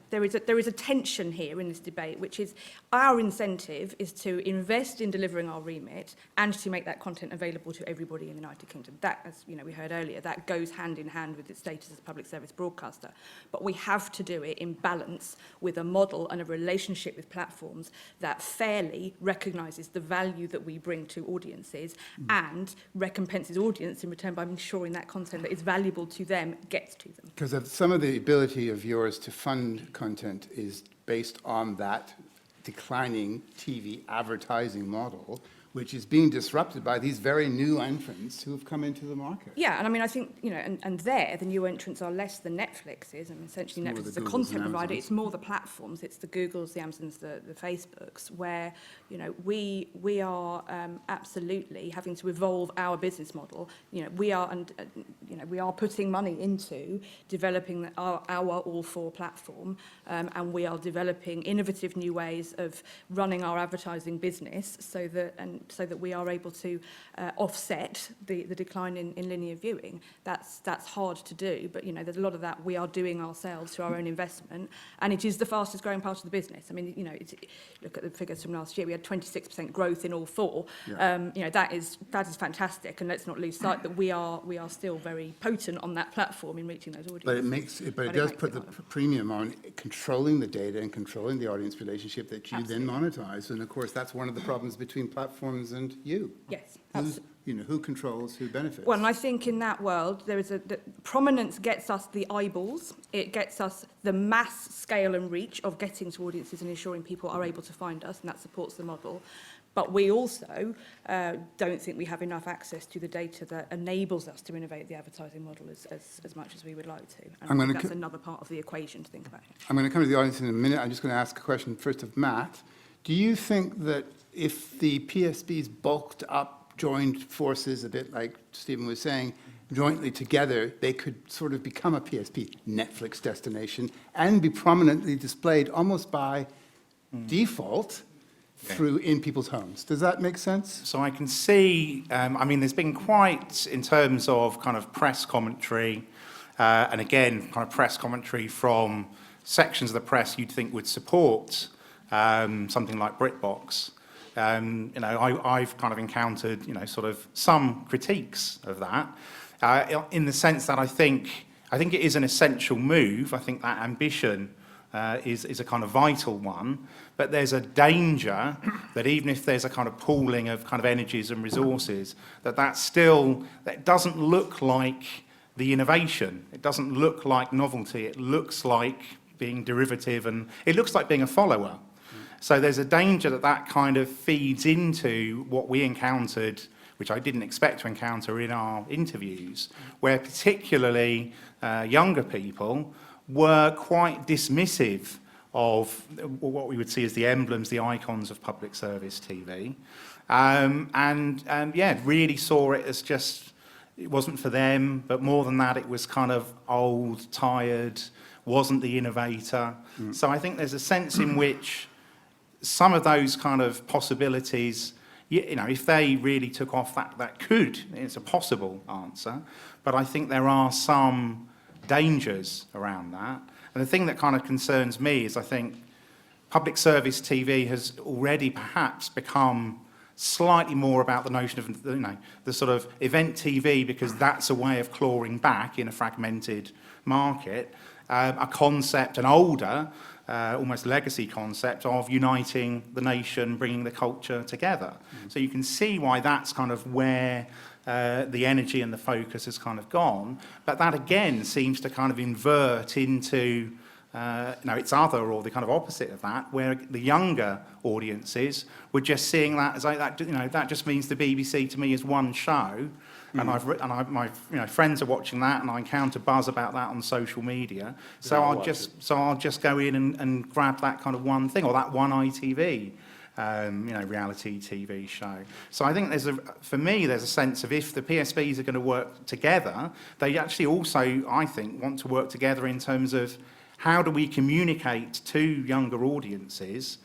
there is a tension here in this debate, which is our incentive is to invest in delivering our remit and to make that content available to everybody in the United Kingdom. That, as we heard earlier, that goes hand in hand with its status as a public service broadcaster. But we have to do it in balance with a model and a relationship with platforms that fairly recognises the value that we bring to audiences and recompenses audience in return by ensuring that content that is valuable to them gets to them. Because some of the ability of yours to fund content is based on that declining TV advertising model, which is being disrupted by these very new entrants who have come into the market. Yeah, and I mean, I think, and there, the new entrants are less the Netflixes. I mean, essentially Netflix is a content provider. It's more the platforms. It's the Googles, the Amazons, the Facebooks, where, we are absolutely having to evolve our business model. We are putting money into developing our All 4 platform, and we are developing innovative new ways of running our advertising business so that we are able to offset the decline in linear viewing. That's hard to do, but there's a lot of that we are doing ourselves through our own investment, and it is the fastest growing part of the business. I mean, look at the figures from last year. We had 26% growth in All 4. Yeah. That is fantastic, and let's not lose sight that we are still very potent on that platform in reaching those audiences. But it does put the premium on controlling the data and controlling the audience relationship that you then monetize. And of course, that's one of the problems between platforms and you. Yes. Who controls, who benefits. Well, and I think in that world, the prominence gets us the eyeballs. It gets us the mass scale and reach of getting to audiences and ensuring people are able to find us, and that supports the model. But we also don't think we have enough access to the data that enables us to innovate the advertising model as much as we would like to. And I think that's another part of the equation to think about. I'm going to come to the audience in a minute. I'm just going to ask a question first of Matt. Do you think that if the PSBs bulked up, joined forces, a bit like Stephen was saying, jointly together, they could sort of become a PSP Netflix destination and be prominently displayed almost by default in people's homes? Does that make sense? So I can see, there's been quite, in terms of kind of press commentary, and again, kind of press commentary from sections of the press you'd think would support something like BritBox. I've kind of encountered, sort of some critiques of that, in the sense that I think it is an essential move. I think that ambition is a kind of vital one, but there's a danger that even if there's a kind of pooling of kind of energies and resources, that doesn't look like the innovation. It doesn't look like novelty. It looks like being derivative, and it looks like being a follower. So there's a danger that kind of feeds into what we encountered, which I didn't expect to encounter in our interviews, where particularly younger people were quite dismissive of what we would see as the emblems, the icons of public service TV. Really saw it as just, it wasn't for them, but more than that, it was kind of old, tired, wasn't the innovator. So I think there's a sense in which some of those kind of possibilities, if they really took off, that could, it's a possible answer, but I think there are some dangers around that. And the thing that kind of concerns me is I think public service TV has already perhaps become slightly more about the notion of the sort of event TV, because that's a way of clawing back in a fragmented market, a concept, an older, almost legacy concept of uniting the nation, bringing the culture together. So you can see why that's kind of where the energy and the focus has kind of gone. But that again seems to kind of invert into its other, or the kind of opposite of that, where the younger audiences were just seeing that as like that just means the BBC to me is one show. And my friends are watching that, and I encounter buzz about that on social media. So I'll just go in and grab that kind of one thing, or that one ITV, reality TV show. So I think for me, there's a sense of if the PSBs are going to work together, they actually also, I think, want to work together in terms of how do we communicate to younger audiences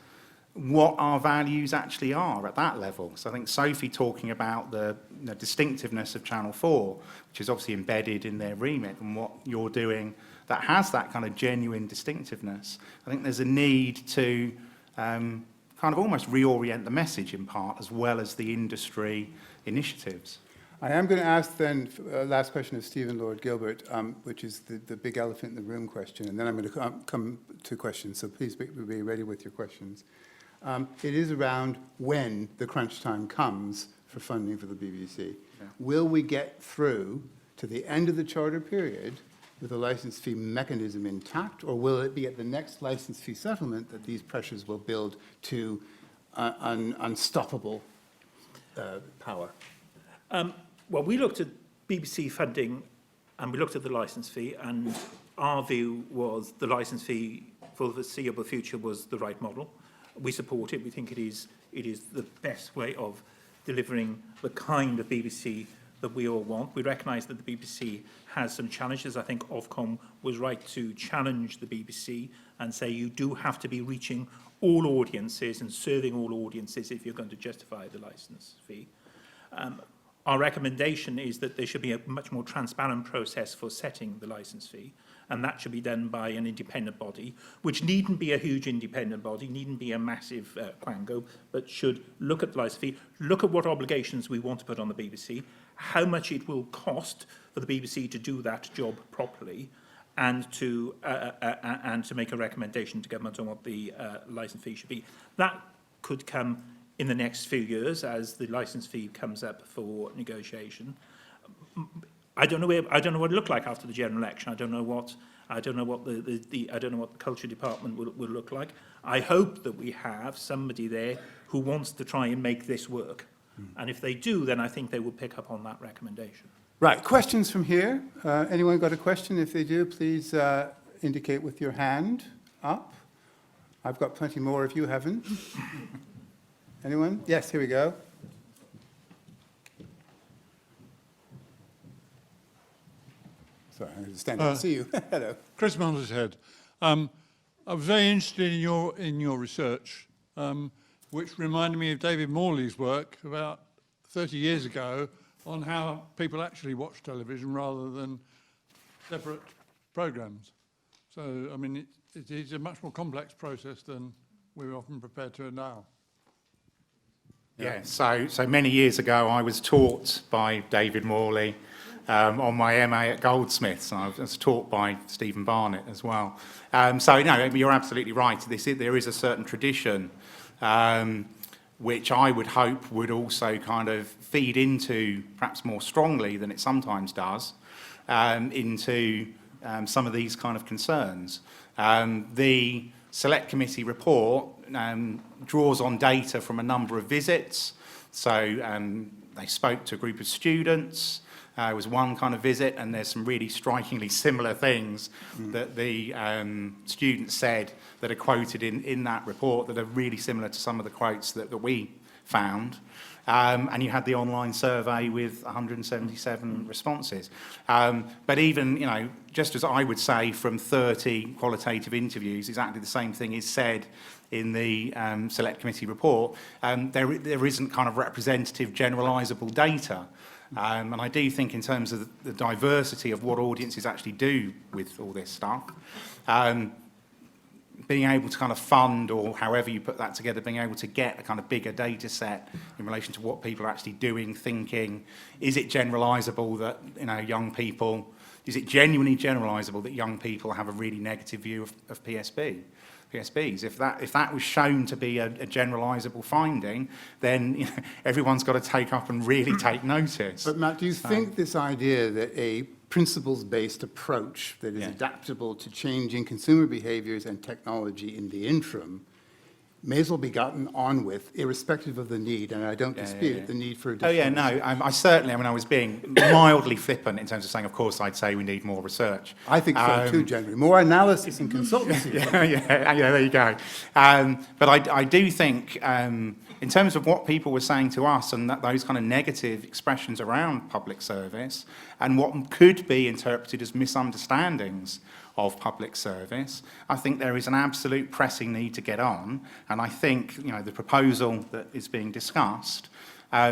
what our values actually are at that level. So I think Sophie talking about the distinctiveness of Channel 4, which is obviously embedded in their remit, and what you're doing, that has that kind of genuine distinctiveness, I think there's a need to kind of almost reorient the message in part, as well as the industry initiatives. I am going to ask then, last question of Stephen Lord Gilbert, which is the big elephant in the room question, and then I'm going to come to questions, so please be ready with your questions. It is around when the crunch time comes for funding for the BBC. Yeah. Will we get through to the end of the charter period with a license fee mechanism intact, or will it be at the next license fee settlement that these pressures will build to unstoppable power? Well, we looked at BBC funding and we looked at the licence fee, and our view was the licence fee for the foreseeable future was the right model. We support it. We think it is the best way of delivering the kind of BBC that we all want. We recognise that the BBC has some challenges. I think Ofcom was right to challenge the BBC and say you do have to be reaching all audiences and serving all audiences if you're going to justify the licence fee. Our recommendation is that there should be a much more transparent process for setting the licence fee, and that should be done by an independent body, which needn't be a huge independent body, needn't be a massive quango, but should look at the licence fee, look at what obligations we want to put on the BBC, how much it will cost for the BBC to do that job properly, and to make a recommendation to government on what the licence fee should be. That could come in the next few years as the licence fee comes up for negotiation. I don't know what it'll look like after the general election. I don't know what the culture department will look like. I hope that we have somebody there who wants to try and make this work. And if they do, then I think they will pick up on that recommendation. Right, questions from here? Anyone got a question? If they do, please indicate with your hand up. I've got plenty more if you haven't. Anyone? Yes, here we go. Sorry, I'm going to stand up to see you. Hello. Chris Monteshead. I was very interested in your research, which reminded me of David Morley's work about 30 years ago on how people actually watch television rather than separate programs. So, I mean, it is a much more complex process than we're often prepared to now. Yeah, so many years ago I was taught by David Morley on my MA at Goldsmiths, and I was taught by Stephen Barnett as well. So, no, you're absolutely right. There is a certain tradition which I would hope would also kind of feed into, perhaps more strongly than it sometimes does, into some of these kind of concerns. The Select Committee report draws on data from a number of visits. So they spoke to a group of students. It was one kind of visit, and there's some really strikingly similar things that the students said that are quoted in that report that are really similar to some of the quotes that we found. And you had the online survey with 177 responses. But even, just as I would say from 30 qualitative interviews, exactly the same thing is said in the Select Committee report. There isn't kind of representative generalisable data. And I do think in terms of the diversity of what audiences actually do with all this stuff, being able to kind of fund, or however you put that together, being able to get a kind of bigger data set in relation to what people are actually doing, thinking, is it generalisable that, young people, is it genuinely generalisable that young people have a really negative view of PSBs? If that was shown to be a generalisable finding, then everyone's got to take up and really take notice. But Matt, do you think this idea that a principles-based approach that is adaptable to changing consumer behaviours and technology in the interim may as well be gotten on with, irrespective of the need, and I don't dispute the need for additional I certainly, I was being mildly flippant in terms of saying, of course, I'd say we need more research. I think so too, generally. More analysis and consultancy. There you go. But I do think, in terms of what people were saying to us and those kind of negative expressions around public service and what could be interpreted as misunderstandings of public service, I think there is an absolute pressing need to get on, and I think the proposal that is being discussed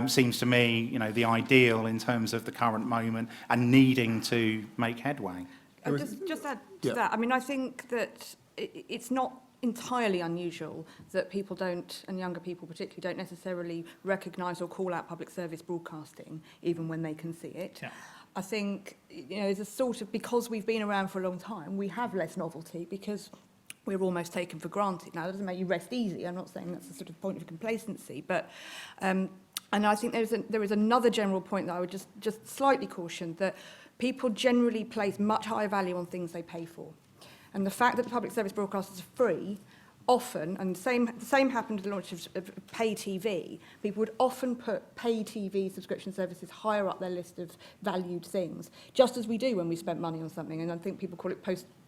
seems to me the ideal in terms of the current moment and needing to make headway. And just add to Yeah. that, I mean, I think that it's not entirely unusual that people don't, and younger people particularly, don't necessarily recognise or call out public service broadcasting, even when they can see it. Yeah. I think, there's a sort of, because we've been around for a long time, we have less novelty because we're almost taken for granted. Now, that doesn't make you rest easy. I'm not saying that's a sort of point of complacency, but and I think there is another general point that I would just slightly caution, that people generally place much higher value on things they pay for. And the fact that the public service broadcasters are free, often, and the same happened with the launch of pay TV, people would often put pay TV subscription services higher up their list of valued things, just as we do when we spend money on something, and I think people call it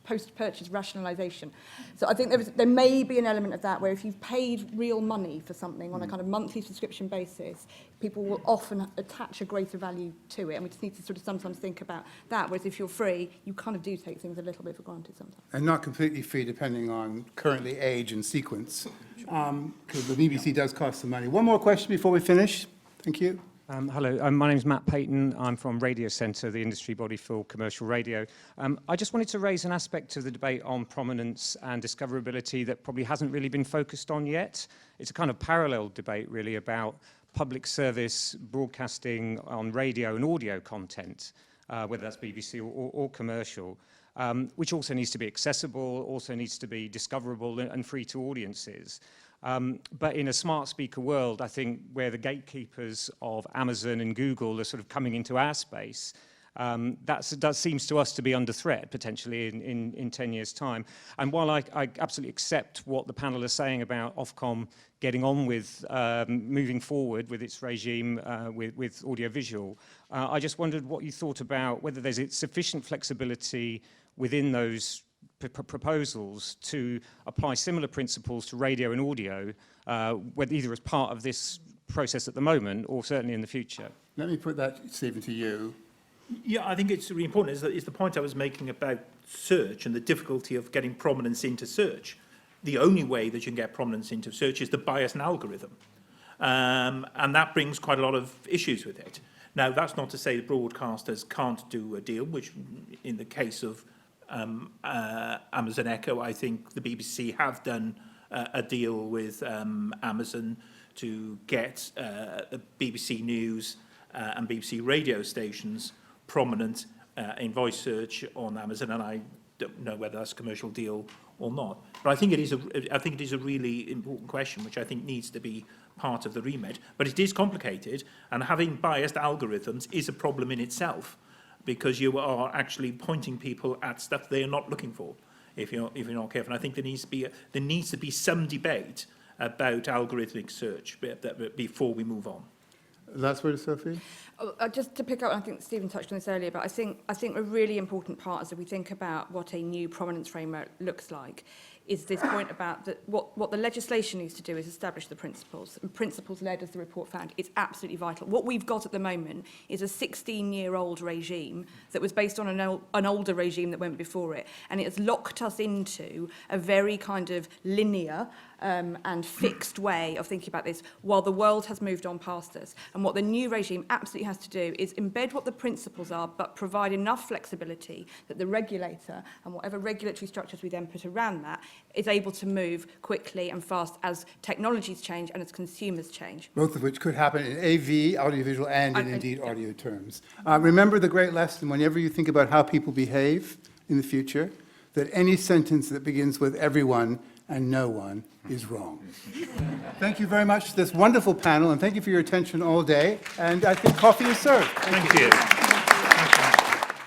post-purchase rationalisation. So I think there may be an element of that where if you've paid real money for something on a kind of monthly subscription basis, people will often attach a greater value to it, and we just need to sort of sometimes think about that, whereas if you're free, you kind of do take things a little bit for granted sometimes. And not completely free depending on currently age and sequence, because the BBC does cost some money. One more question before we finish. Thank you. Hello, my name is Matt Payton. I'm from Radio Centre, the industry body for commercial radio. I just wanted to raise an aspect of the debate on prominence and discoverability that probably hasn't really been focused on yet. It's a kind of parallel debate, really, about public service broadcasting on radio and audio content, whether that's BBC or commercial, which also needs to be accessible, also needs to be discoverable and free to audiences. But in a smart speaker world, I think where the gatekeepers of Amazon and Google are sort of coming into our space, that seems to us to be under threat, potentially, in 10 years' time. And while I absolutely accept what the panel are saying about Ofcom getting on with moving forward with its regime with audiovisual, I just wondered what you thought about whether there's sufficient flexibility within those proposals to apply similar principles to radio and audio, whether either as part of this process at the moment or certainly in the future. Let me put that, Stephen, to you. Yeah, I think it's really important. Is the point I was making about search and the difficulty of getting prominence into search. The only way that you can get prominence into search is to bias an algorithm. And that brings quite a lot of issues with it. Now, that's not to say the broadcasters can't do a deal, which in the case of Amazon Echo, I think the BBC have done a deal with Amazon to get the BBC News and BBC radio stations prominent in voice search on Amazon, and I don't know whether that's a commercial deal or not. But I think it is a really important question, which I think needs to be part of the remit. But it is complicated, and having biased algorithms is a problem in itself, because you are actually pointing people at stuff they are not looking for if you're not careful. And I think there needs to be some debate about algorithmic search before we move on. Last word, Sophie? Just to pick up, I think Stephen touched on this earlier, but I think a really important part as we think about what a new prominence framework looks like is this point about what the legislation needs to do is establish the principles, and principles-led, as the report found, is absolutely vital. What we've got at the moment is a 16-year-old regime that was based on an older regime that went before it, and it has locked us into a very kind of linear and fixed way of thinking about this while the world has moved on past us. And what the new regime absolutely has to do is embed what the principles are, but provide enough flexibility that the regulator and whatever regulatory structures we then put around that is able to move quickly and fast as technologies change and as consumers change. Both of which could happen in AV, audiovisual, and in indeed audio terms. Remember the great lesson whenever you think about how people behave in the future, that any sentence that begins with everyone and no one is wrong. Thank you very much to this wonderful panel, and thank you for your attention all day. And I think coffee is served. Thank you.